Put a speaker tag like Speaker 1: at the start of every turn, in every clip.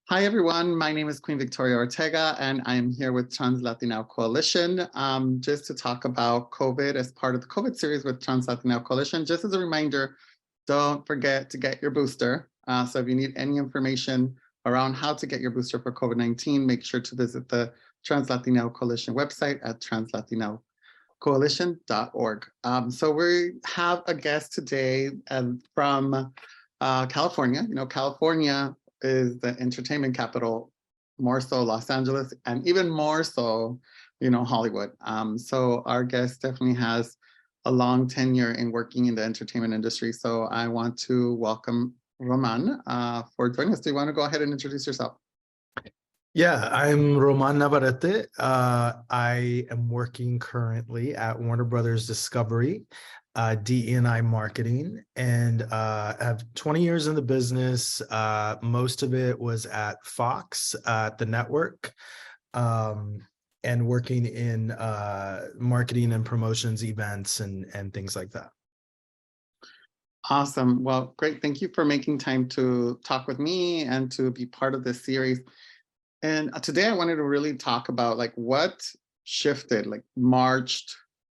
Speaker 1: Hi, everyone. My name is Queen Victoria Ortega, and I'm here with TransLatin Coalition just to talk about COVID as part of the COVID series with TransLatin Coalition. Just as a reminder, don't forget to get your booster. So if you need any information around how to get your booster for COVID-19, make sure to visit the TransLatin Coalition website at translatinocoalition.org. So we have a guest today from California. You know, California is the entertainment capital, more so Los Angeles, and even more so, you know, Hollywood. So our guest definitely has a long tenure in working in the entertainment industry. So I want to welcome Roman for joining us. Do you want to go ahead and introduce yourself?
Speaker 2: Yeah, I'm Roman Navarette. I am working currently at Warner Brothers Discovery, DE&I marketing, and have 20 years in the business. Most of it was at Fox, at the network, and working in marketing and promotions, events, and things like that.
Speaker 1: Awesome. Well, great. Thank you for making time to talk with me and to be part of this series. And today I wanted to really talk about like what shifted, like March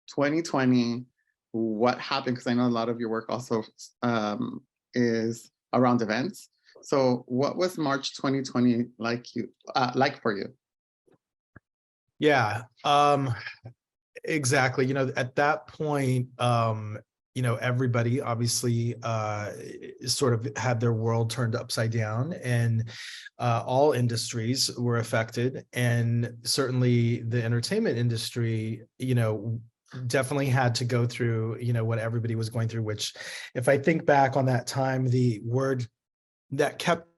Speaker 1: 2020, what happened, because I know a lot of your work also is around events. So what was March 2020 like for you?
Speaker 2: Yeah, exactly. You know, at that point, you know, everybody obviously sort of had their world turned upside down, and all industries were affected. And certainly the entertainment industry, you know, definitely had to go through, you know, what everybody was going through, which if I think back on that time, the word that kept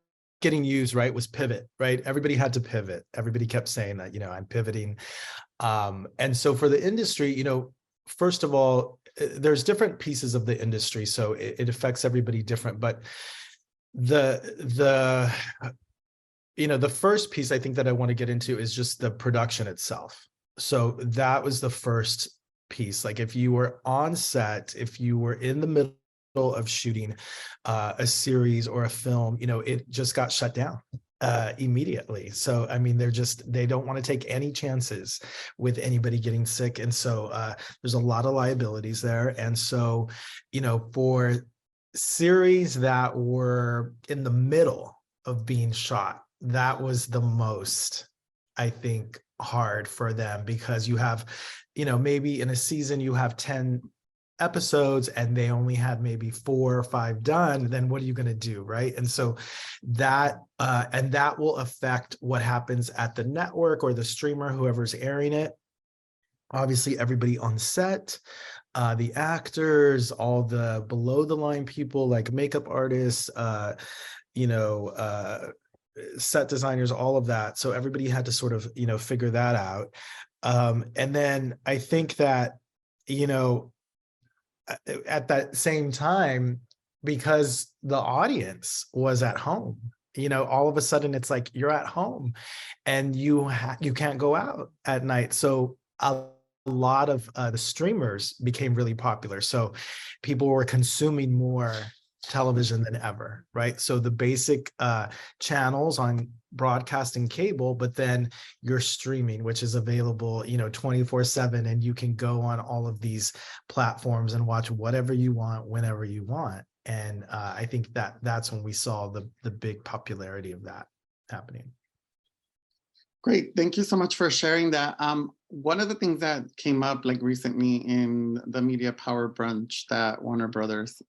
Speaker 2: getting used, right, was pivot, right? Everybody had to pivot. Everybody kept saying that, you know, I'm pivoting. And so for the industry, you know, first of all, there's different pieces of the industry, so it affects everybody different. But the you know, the first piece I think that I want to get into is just the production itself. So that was the first piece. Like if you were on set, if you were in the middle of shooting a series or a film, you know, it just got shut down immediately. So, I mean, they don't want to take any chances with anybody getting sick. And so there's a lot of liabilities there. And so, you know, for series that were in the middle of being shot, that was the most, I think, hard for them, because you have, you know, maybe in a season you have 10 episodes and they only had maybe 4 or 5 done, then what are you going to do, right? And so that and that will affect what happens at the network or the streamer, whoever's airing it. Obviously everybody on set, the actors, all the below the line people like makeup artists, you know, set designers, all of that. So everybody had to sort of, you know, figure that out. And then I think that, you know, at that same time, because the audience was at home, you know, all of a sudden it's like you're at home and you can't go out at night. So a lot of the streamers became really popular. So people were consuming more television than ever, right? So the basic channels on broadcasting cable, but then you're streaming, which is available, you know, 24/7, and you can go on all of these platforms and watch whatever you want, whenever you want. And I think that that's when we saw the big popularity of that happening.
Speaker 1: Great, thank you so much for sharing that. One of the things that came up like recently in the Media Power Brunch that Warner Brothers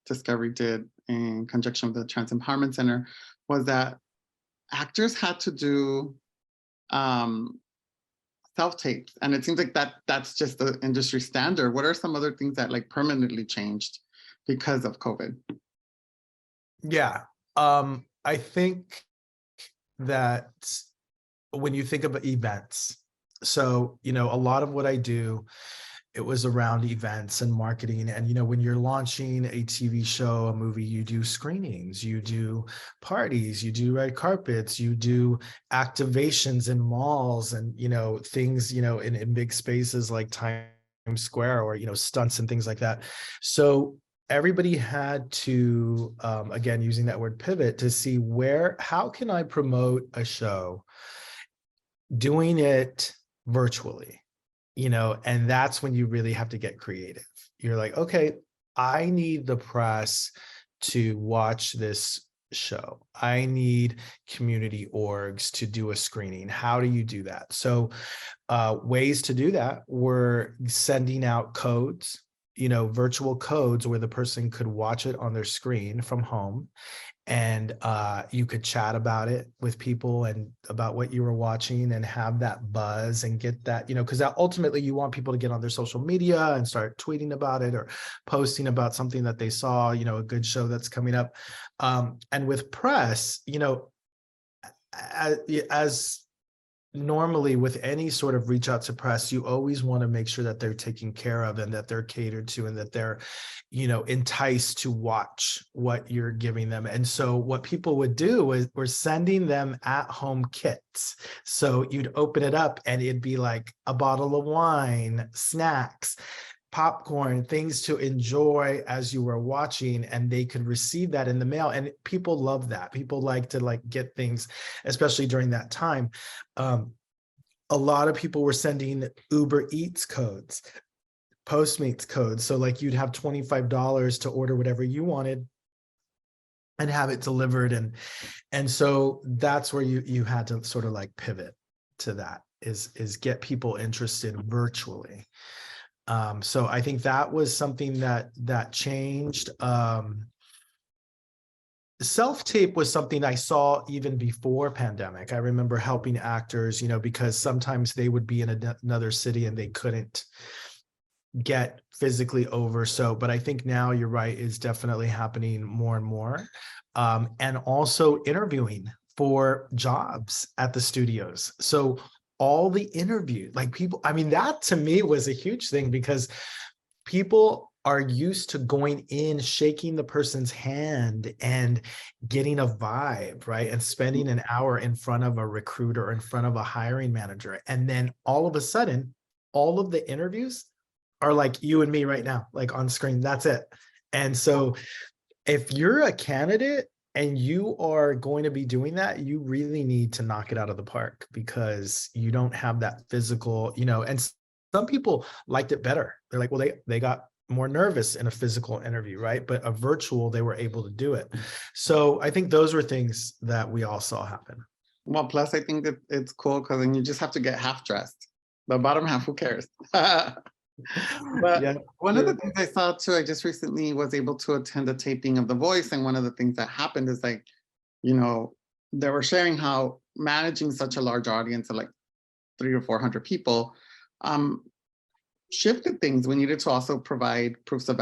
Speaker 1: Discovery did in conjunction with the Trans Empowerment Center was that actors had to do self-tapes, and it seems like that's just the industry standard. What are some other things that like permanently changed because of COVID?
Speaker 2: Yeah, I think that when you think about events, so, you know, a lot of what I do, it was around events and marketing. And, you know, when you're launching a TV show, a movie, you do screenings, you do parties, you do red carpets, you do activations in malls and, you know, things, you know, in big spaces like Times Square, or, you know, stunts and things like that. So everybody had to, again, using that word pivot, to see how can I promote a show doing it virtually, and that's when you really have to get creative. You're like, okay, I need the press to watch this show. I need community orgs to do a screening. How do you do that? So ways to do that were sending out codes, virtual codes where the person could watch it on their screen from home. And you could chat about it with people and about what you were watching and have that buzz and get that, because ultimately you want people to get on their social media and start tweeting about it or posting about something that they saw, a good show that's coming up. And with press, as normally with any sort of reach out to press, you always want to make sure that they're taken care of and that they're catered to and that they're, enticed to watch what you're giving them. And so what people would do is we're sending them at-home kits. So you'd open it up and it'd be like a bottle of wine, snacks, popcorn, things to enjoy as you were watching, and they could receive that in the mail. And people love that. People like to get things, especially during that time. A lot of people were sending Uber Eats codes, Postmates codes. So you'd have $25 to order whatever you wanted and have it delivered. And so that's where you had to sort of pivot to that, is get people interested virtually. So I think that was something that changed. Self-tape was something I saw even before pandemic. I remember helping actors, because sometimes they would be in another city and they couldn't get physically over. But I think now you're right, is definitely happening more and more. And also interviewing for jobs at the studios. So all the interview, people, that to me was a huge thing, because people are used to going in, shaking the person's hand and getting a vibe, right? And spending an hour in front of a recruiter, in front of a hiring manager. And then all of a sudden, all of the interviews are like you and me right now, on screen. That's it. And so if you're a candidate and you are going to be doing that, you really need to knock it out of the park, because you don't have that physical, and some people liked it better. They're like, well, they got more nervous in a physical interview, right? But a virtual, they were able to do it. So I think those were things that we all saw happen.
Speaker 1: Well, plus I think that it's cool because then you just have to get half dressed. The bottom half, who cares? But
Speaker 2: yeah,
Speaker 1: one of the things I saw too, I just recently was able to attend a taping of The Voice, and one of the things that happened is they were sharing how managing such a large audience of 300 or 400 people shifted things. We needed to also provide proof of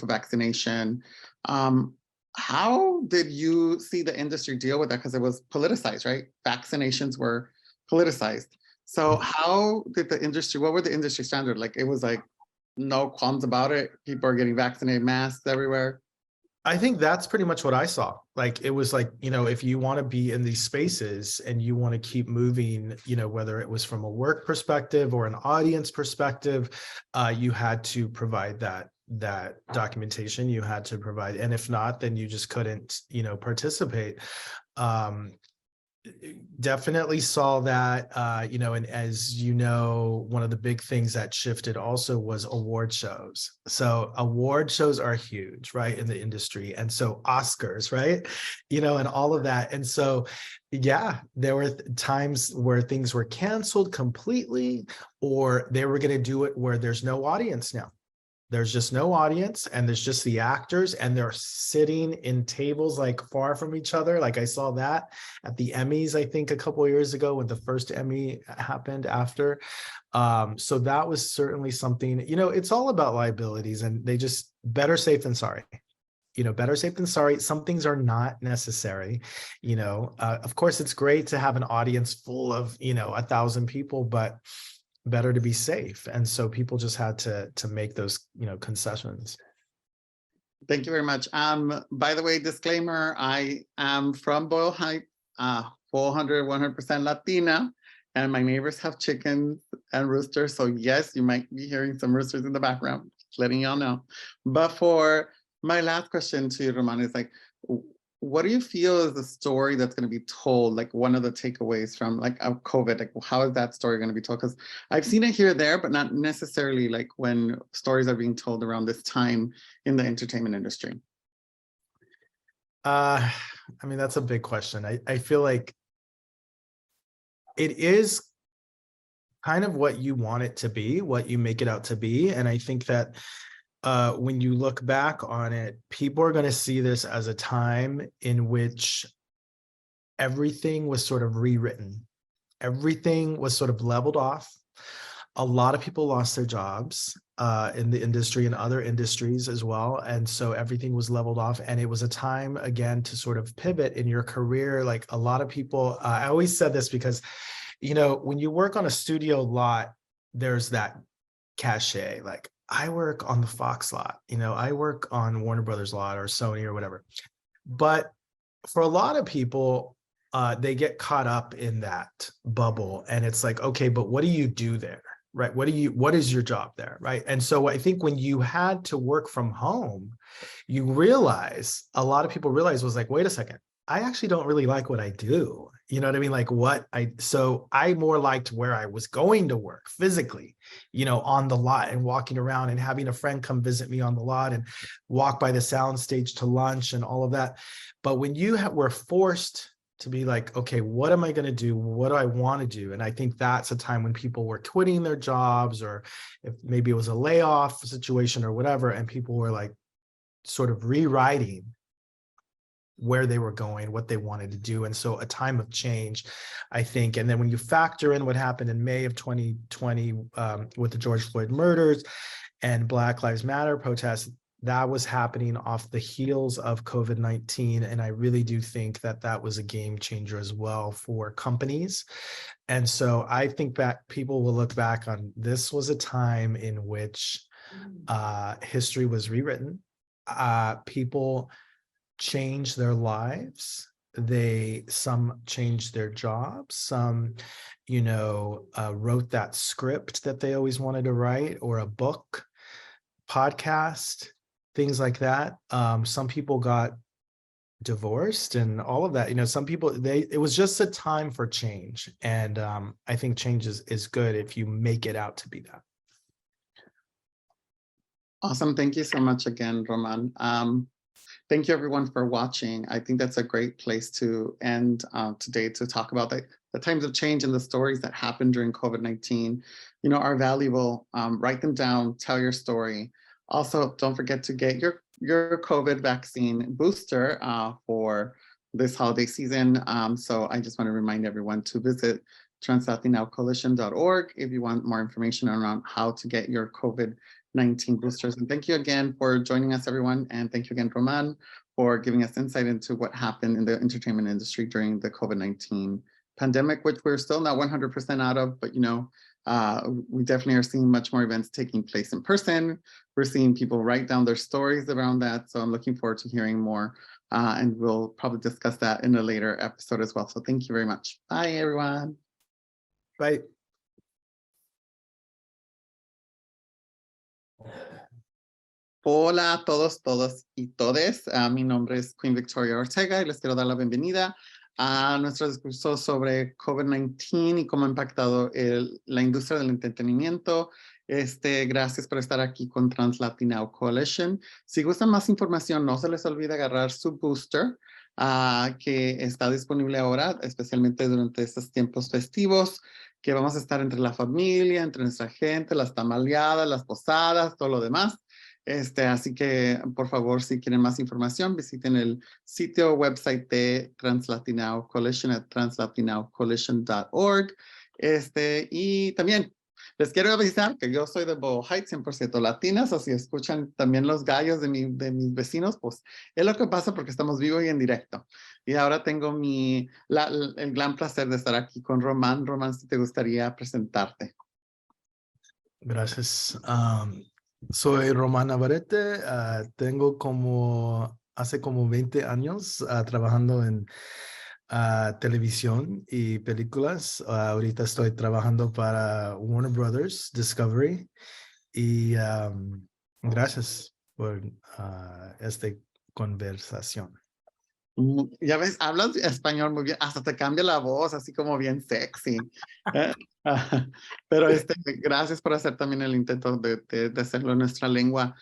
Speaker 1: vaccination. How did you see the industry deal with that? Because it was politicized, right? Vaccinations were politicized. So how did the industry, what were the industry standards? It was no qualms about it. People are getting vaccinated, masks everywhere.
Speaker 2: I think that's pretty much what I saw. It was if you want to be in these spaces and you want to keep moving, whether it was from a work perspective or an audience perspective, you had to provide that documentation. You had to provide, and if not, then you just couldn't, participate. Definitely saw that, and as you know, one of the big things that shifted also was award shows. So award shows are huge, right, in the industry. And so Oscars, right, and all of that. And so, yeah, there were times where things were canceled completely, or they were going to do it where there's no audience now. There's just no audience, and there's just the actors, and they're sitting in tables far from each other. I saw that at the Emmys, I think a couple of years ago when the first Emmy happened after. So that was certainly something, it's all about liabilities, and they just better safe than sorry. Better safe than sorry. Some things are not necessary. Of course, it's great to have an audience full of, 1,000 people, but better to be safe. And so people just had to make those, concessions.
Speaker 1: Thank you very much. By the way, disclaimer, I am from Boyle Heights, 100% Latina, and my neighbors have chickens and roosters. So yes, you might be hearing some roosters in the background, just letting y'all know. But for my last question to you, Roman, is like, what do you feel is the story that's going to be told? Like one of the takeaways from like COVID, like how is that story going to be told? Because I've seen it here or there, but not necessarily like when stories are being told around this time in the entertainment industry.
Speaker 2: I mean, that's a big question. I feel like it is kind of what you want it to be, what you make it out to be. And I think that when you look back on it, people are going to see this as a time in which everything was sort of rewritten. Everything was sort of leveled off. A lot of people lost their jobs in the industry and other industries as well. And so everything was leveled off. And it was a time, again, to sort of pivot in your career. Like a lot of people, I always said this because, you know, when you work on a studio lot, there's that cachet. Like I work on the Fox lot, you know, I work on Warner Brothers lot or Sony or whatever. But for a lot of people, they get caught up in that bubble. And it's like, okay, but what do you do there? Right? What is your job there? Right? And so I think when you had to work from home, you realize, a lot of people realize was like, wait a second, I actually don't really like what I do. You know what I mean? Like so I more liked where I was going to work physically, you know, on the lot and walking around and having a friend come visit me on the lot and walk by the sound stage to lunch and all of that. But when you were forced to be like, okay, what am I going to do? What do I want to do? And I think that's a time when people were quitting their jobs, or if maybe it was a layoff situation or whatever, and people were like sort of rewriting where they were going, what they wanted to do. And so a time of change, I think. And then when you factor in what happened in May of 2020 with the George Floyd murders and Black Lives Matter protests, that was happening off the heels of COVID-19. And I really do think that that was a game changer as well for companies. And so I think that people will look back on this was a time in which history was rewritten. People changed their lives. Some changed their jobs. Some, you know, wrote that script that they always wanted to write, or a book, podcast, things like that. Some people got divorced and all of that. You know, some people, it was just a time for change. And I think change is good if you make it out to be that.
Speaker 1: Awesome. Thank you so much again, Roman. Thank you everyone for watching. I think that's a great place to end today, to talk about the times of change and the stories that happened during COVID-19, you know, are valuable. Write them down, tell your story. Also, don't forget to get your COVID vaccine booster for this holiday season. So I just want to remind everyone to visit TransLatin Coalition.org if you want more information around how to get your COVID-19 boosters. And thank you again for joining us, everyone. And thank you again, Roman, for giving us insight into what happened in the entertainment industry during the COVID-19 pandemic, which we're still not 100% out of, but, you know, we definitely are seeing much more events taking place in person. We're seeing people write down their stories around that. So I'm looking forward to hearing more. And we'll probably discuss that in a later episode as well. So thank you very much. Bye, everyone.
Speaker 2: Bye.
Speaker 1: Hola a todos y todes. Mi nombre es Queen Victoria Ortega y les quiero dar la bienvenida a nuestro discurso sobre COVID-19 y cómo ha impactado la industria del entretenimiento. Gracias por estar aquí con TransLatin Coalition. Si gustan más información, no se les olvide agarrar su booster que está disponible ahora, especialmente durante estos tiempos festivos, que vamos a estar entre la familia, entre nuestra gente, las tamaleadas, las posadas, todo lo demás. Así que, por favor, si quieren más información, visiten el sitio website de TransLatin Coalition at translatincoalition.org. Y también les quiero avisar que yo soy de Bow Heights, 100% latinas, o si escuchan también los gallos de mis vecinos, pues es lo que pasa porque estamos vivos y en directo. Y ahora tengo el gran placer de estar aquí con Roman. Roman, si te gustaría presentarte.
Speaker 2: Gracias. Soy Roman Navarette. Tengo hace como 20 años trabajando en televisión y películas. Ahorita estoy trabajando para Warner Brothers Discovery y gracias. por esta conversación.
Speaker 1: Ya ves, hablas español muy bien, hasta te cambia la voz, así como bien sexy. ¿eh? Pero gracias por hacer también el intento de hacerlo en nuestra lengua.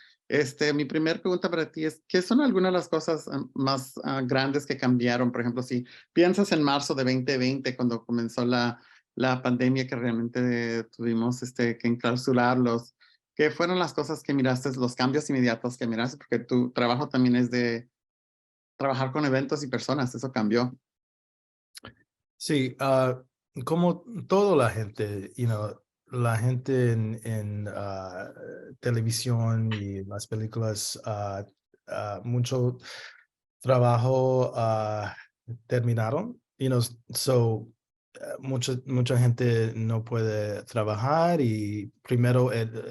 Speaker 1: Mi primer pregunta para ti es, ¿qué son algunas de las cosas más grandes que cambiaron? Por ejemplo, si piensas en marzo de 2020, cuando comenzó la pandemia que realmente tuvimos que enclausurarlos, ¿qué fueron las cosas que miraste, los cambios inmediatos que miraste? Porque tu trabajo también es de trabajar con eventos y personas, eso cambió.
Speaker 2: Sí, como toda la gente, la gente en televisión y las películas, mucho trabajo terminaron, so mucha gente no puede trabajar y primero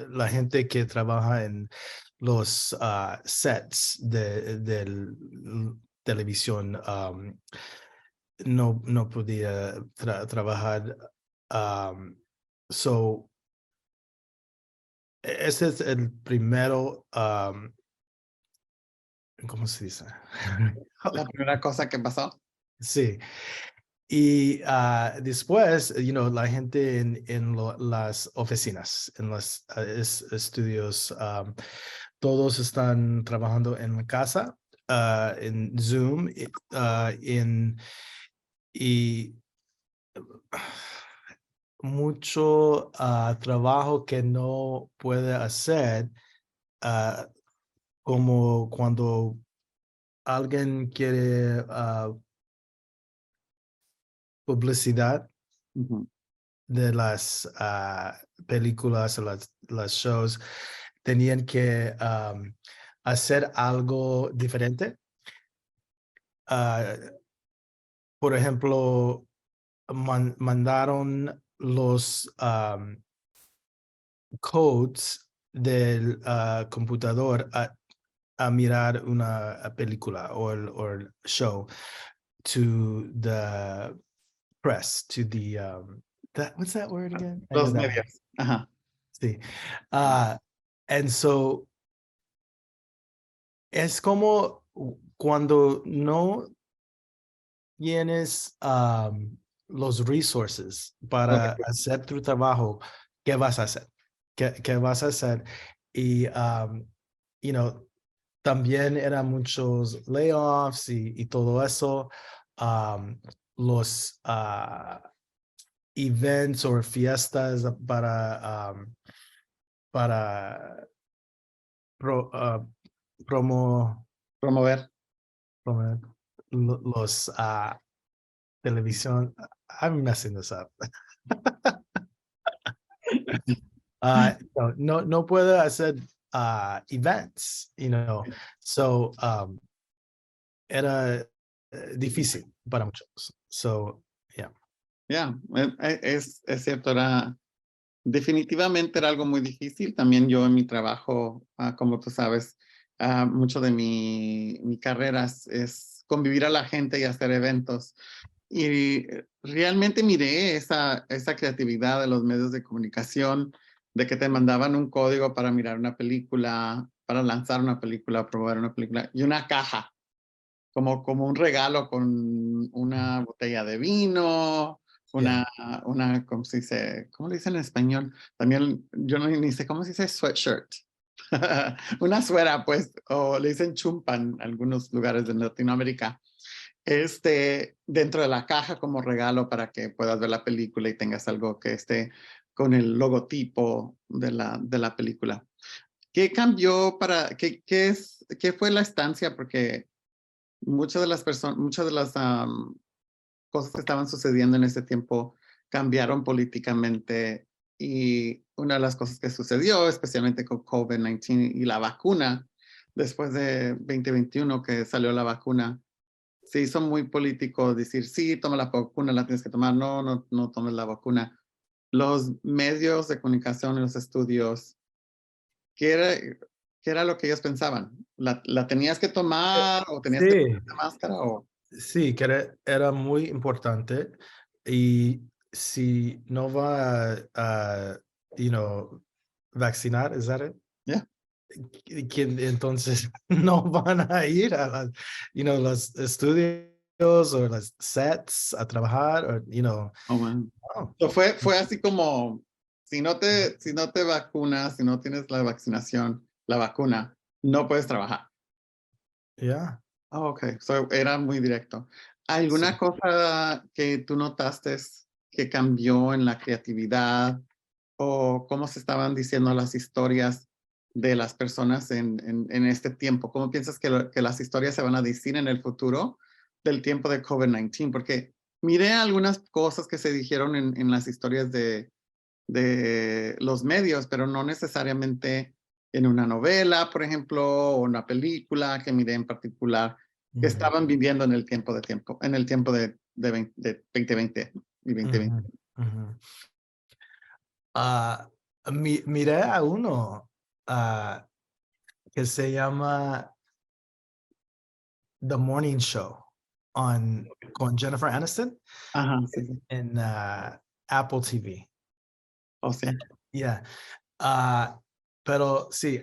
Speaker 2: la gente que trabaja en los sets de televisión no podía trabajar. um, so ese es el primero, ¿cómo se dice?
Speaker 1: La primera cosa que pasó.
Speaker 2: Sí. Y después, la gente en las oficinas, en los estudios, todos están trabajando en casa, en Zoom, y mucho trabajo que no puede hacer, ah, como cuando alguien quiere publicidad
Speaker 1: Ujú.
Speaker 2: de las películas o las shows, tenían que hacer algo diferente. Ah, por ejemplo, mandaron los codes del computador a mirar una película o el show to the press, to the what's that word again? I know
Speaker 1: Los
Speaker 2: that one.
Speaker 1: medios. Ajá.
Speaker 2: Sí. Uh, and so es como cuando no tienes los resources para
Speaker 1: Ok.
Speaker 2: hacer tu trabajo, ¿qué vas a hacer? ¿Qué vas a hacer? Y, you know, también eran muchos layoffs y todo eso. Los events o fiestas para promo,
Speaker 1: Promover.
Speaker 2: promo- los televisión. I'm messing this up. No puedo hacer events, so era difícil para muchos. So, yeah.
Speaker 1: Ya, es cierto, definitivamente era algo muy difícil. También yo en mi trabajo, como tú sabes, mucho de mi carrera es convivir a la gente y hacer eventos. Y realmente miré esa creatividad de los medios de comunicación, de que te mandaban un código para mirar una película, para lanzar una película, promover una película, y una caja, como un regalo con una botella de vino,
Speaker 2: Yeah.
Speaker 1: ¿cómo se dice? ¿Cómo le dicen en español? También yo no ni sé cómo se dice sweatshirt. Una suera, pues, o le dicen chumpa en algunos lugares de Latinoamérica. Dentro de la caja como regalo para que puedas ver la película y tengas algo que esté con el logotipo de la película. ¿Qué cambió qué fue la estancia? Porque muchas de las cosas que estaban sucediendo en ese tiempo cambiaron políticamente, y una de las cosas que sucedió, especialmente con COVID-19 y la vacuna, después de 2021 que salió la vacuna, se hizo muy político decir, sí, toma la vacuna, la tienes que tomar, no, no, no tomes la vacuna. Los medios de comunicación y los estudios, ¿qué era, qué era lo que ellos pensaban? ¿La tenías que tomar o tenías que
Speaker 2: Sí,
Speaker 1: poner la máscara? O,
Speaker 2: sí, que era muy importante. Y si no va a vaccinar, ¿es that it?
Speaker 1: yeah.
Speaker 2: que entonces no van a ir a las, los estudios o las sets a trabajar, o,
Speaker 1: Oh, wow.
Speaker 2: oh,
Speaker 1: So, fue así como, si no te vacunas, si no tienes la vaccinación, la vacuna, no puedes trabajar.
Speaker 2: yeah,
Speaker 1: Oh, ok, so, era muy directo.
Speaker 2: sí.
Speaker 1: ¿Alguna cosa que tú notaste que cambió en la creatividad o cómo se estaban diciendo las historias de las personas en este tiempo? ¿Cómo piensas que las historias se van a decir en el futuro del tiempo de COVID-19? Porque miré algunas cosas que se dijeron en las historias de los medios, pero no necesariamente en una novela, por ejemplo, o una película que miré en particular, que
Speaker 2: Ujú,
Speaker 1: estaban viviendo en el en el tiempo de 2020 y 2020.
Speaker 2: ujú, ujú. Ah, miré a uno ah, que se llama The Morning Show con Jennifer Aniston
Speaker 1: Ajá, sí, sí.
Speaker 2: en Apple TV.
Speaker 1: Oh, sí.
Speaker 2: Yeah. Ah, pero sí,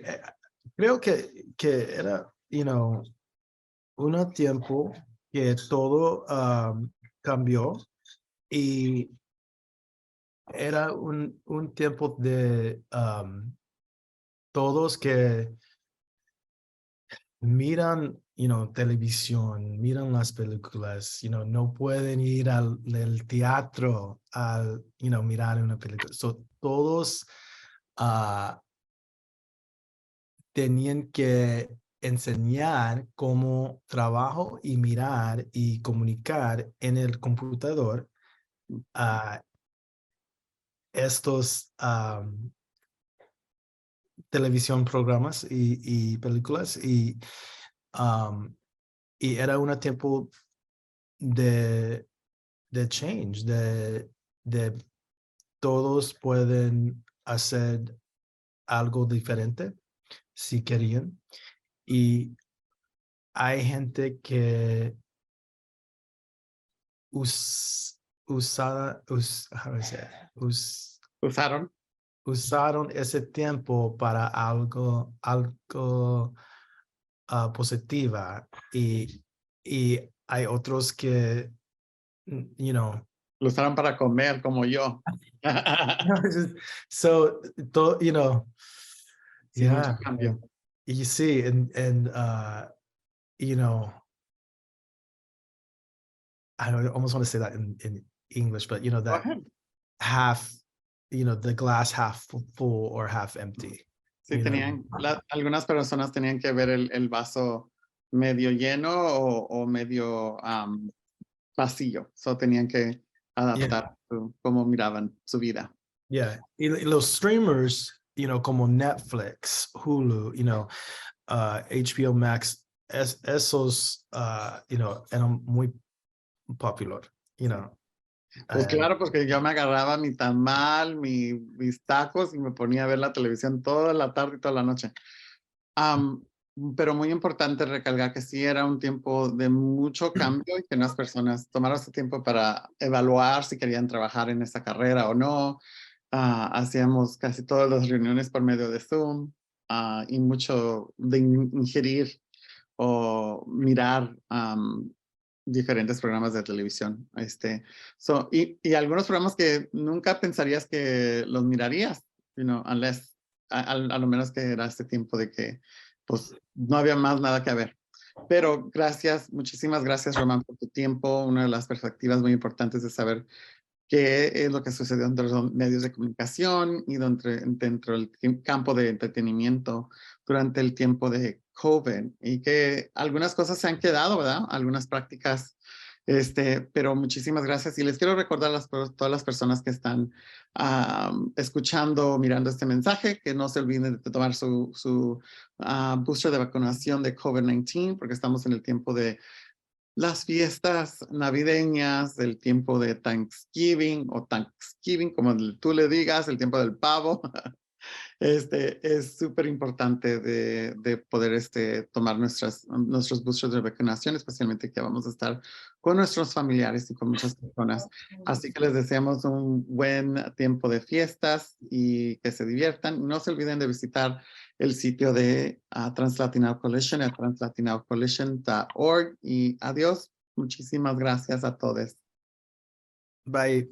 Speaker 2: creo que era, un tiempo que todo cambió y era un tiempo de todos que miran, televisión, miran las películas, no pueden ir al teatro al, mirar una película. So, todos ah, tenían que enseñar cómo trabajo y mirar y comunicar en el computador a estos televisión, programas y películas um, y era un tiempo de, de change, de todos pueden hacer algo diferente si querían y hay gente que how do I say it?
Speaker 1: Usaron.
Speaker 2: Usaron ese tiempo para algo positiva y hay otros que, you know,
Speaker 1: Lo usaron para comer como yo.
Speaker 2: so,
Speaker 1: Sí, mucho
Speaker 2: yeah,
Speaker 1: cambio.
Speaker 2: you see, and you know, I don't almost want to say that in English, but
Speaker 1: Go
Speaker 2: that
Speaker 1: ahead.
Speaker 2: half, the glass half full or half empty,
Speaker 1: Sí, algunas personas tenían que ver el vaso medio lleno o medio vacío. So tenían que
Speaker 2: yeah,
Speaker 1: adaptar cómo miraban su vida.
Speaker 2: yeah. Y los streamers, como Netflix, Hulu, HBO Max, esos, eran muy popular,
Speaker 1: Pues
Speaker 2: and
Speaker 1: claro, porque yo me agarraba mi tamal, mis tacos y me ponía a ver la televisión toda la tarde y toda la noche. Am, pero muy importante recalcar que sí era un tiempo de mucho cambio y que las personas tomaron este tiempo para evaluar si querían trabajar en esa carrera o no. Hacíamos casi todas las reuniones por medio de Zoom y mucho de ingerir o mirar diferentes programas de televisión. Y algunos programas que nunca pensarías que los mirarías, unless, a lo menos que era este tiempo de que pues no había más nada que ver. Pero gracias, muchísimas gracias, Román, por tu tiempo. Una de las perspectivas muy importantes de saber qué es lo que sucedió dentro de los medios de comunicación y dentro del campo de entretenimiento durante el tiempo de COVID y que algunas cosas se han quedado, ¿verdad? Algunas prácticas, pero muchísimas gracias y les quiero recordar a todas las personas que están escuchando, mirando este mensaje, que no se olviden de tomar su booster de vacunación de COVID-19 porque estamos en el tiempo de las fiestas navideñas, del tiempo de Thanksgiving, como tú le digas, el tiempo del pavo. Es súper importante de poder tomar nuestros boosters de vacunación, especialmente que vamos a estar con nuestros familiares y con muchas personas. Así que les deseamos un buen tiempo de fiestas y que se diviertan. No se olviden de visitar el sitio de TransLatin Coalition, at translatincoalition.org. Y adiós. Muchísimas gracias a todos.
Speaker 2: Bye.